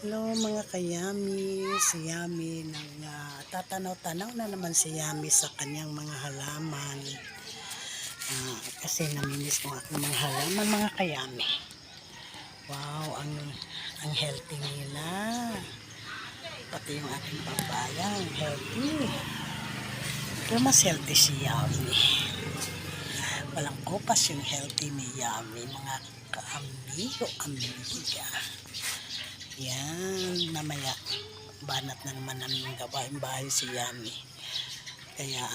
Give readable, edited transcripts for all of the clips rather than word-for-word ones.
Hello mga kayami, si Yami tatanaw-tanaw na naman si Yami sa kanyang mga halaman. Kasi namimiss ko aking mga halaman mga kayami. Wow, ang healthy nila. Pati yung aking papaya, ang healthy. Pero mas healthy si Yami. Walang kopas yung healthy ni Yami, mga amiga. Yan, mamaya banat na naman namin gawain bahay si Yami. Kaya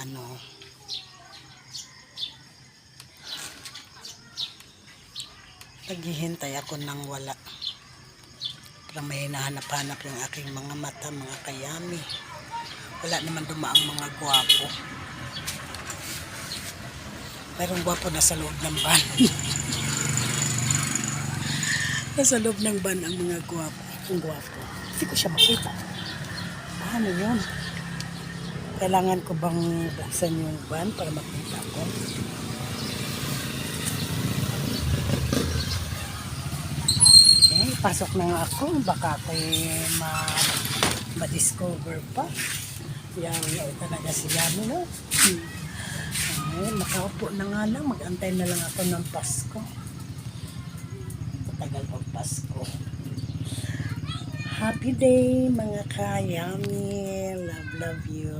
naghihintay ako ng wala. Para may hinahanap-hanap yung aking mga mata, mga kayami. Wala naman dumaang mga gwapo. Mayroong gwapo na sa loob ng van. Nasa loob ng van ang mga gwapo. Ang gwapo. Hindi ko siya makita. Paano yun? Kailangan ko bang buksan yung van para makita ko? Okay, pasok na nga ako. Baka ako'y ma-discover pa. Yami talaga si Yami, no? Ay, makaupo na nga lang. Mag-antay na lang ako ng Pasko. Tagal pag Pasko. Happy day mga kayami. Love you.